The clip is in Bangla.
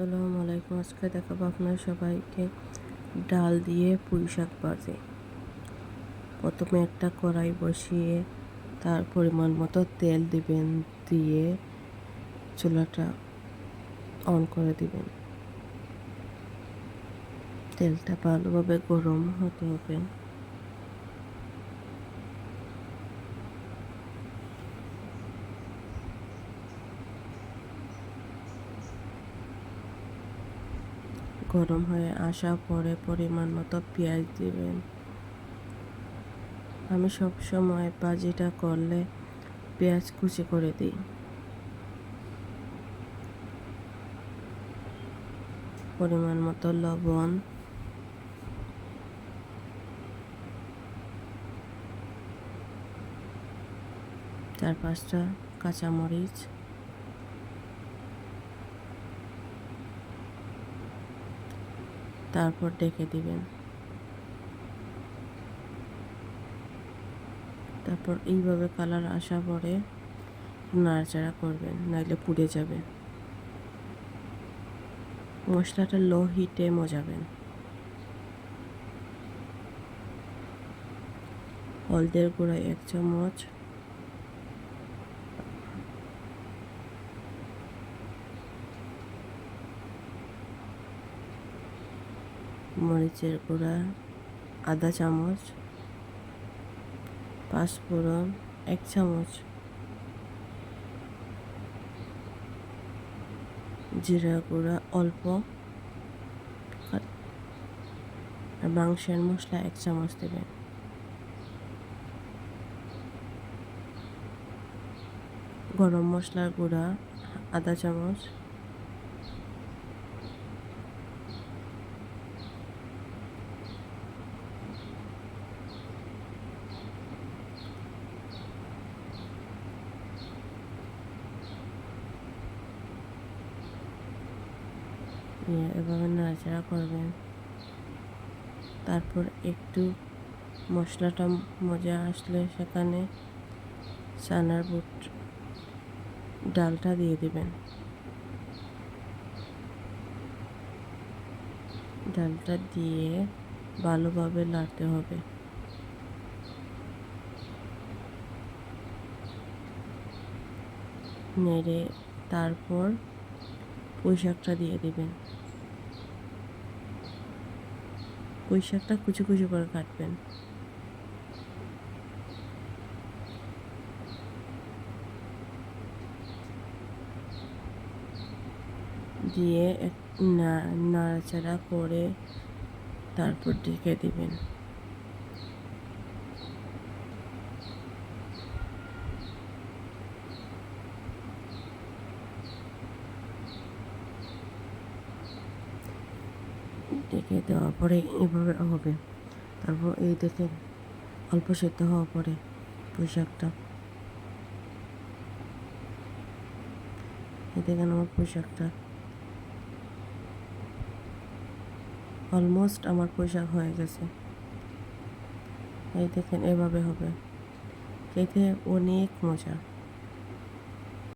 আসসালামু আলাইকুম। আজকে দেখাবো আপনার সবাইকে ডাল দিয়ে পুঁই শাক ভাজি। প্রথমে একটা কড়াই বসিয়ে তার পরিমাণ মতো তেল দিবেন, দিয়ে চুলাটা অন করে দিবেন। তেলটা ভালোভাবে গরম হতে হবে। গরম হয়ে আসার পরে পরিমাণ মতো পেঁয়াজ দিবেন। আমি সব সময় ভাজিটা করলে পেঁয়াজ কুচি করে দিই। পরিমাণ মতো লবণ, চার পাঁচটা কাঁচামরিচ, তারপর ডেকে দিবেন। তারপর এইভাবে কালার আসা পরে নাড়াচাড়া করবেন, নাইলে পুড়ে যাবে। মশলাটা লো হিটে মজাবেন। হলদের গুঁড়া 1 চামচ, মরিচের গুঁড়া আধা চামচ, পাঁচফোড়ন 1 চামচ, জিরা গুঁড়া অল্প, আর মাংসের মশলা 1 চামচ দেবেন। গরম মশলার গুঁড়া আধা চামচ, এভাবে নাড়াচাড়া করবেন। তারপর একটু মশলাটা মজে আসলে সেখানে চানার বুট ডালটা দিয়ে দিবেন। ডালটা দিয়ে ভালোভাবে নাড়তে হবে। নেড়ে তারপর পুঁই শাকটা দিয়ে দিবেন। পুঁই শাকটা কুচি কুচি করে কাটবেন। দিয়ে নাড়াচাড়া করে তারপর ঢেকে দিবেন। ঢেকে দেওয়ার পরে এভাবে হবে। তারপর এই দেখেন অল্প সেদ্ধ হওয়া পরে পুঁই শাকটা, এই দেখেন আমার পুঁই শাকটা অলমোস্ট আমার পুঁই শাক হয়ে গেছে। এই দেখেন এভাবে হবে, খেতে অনেক মজা।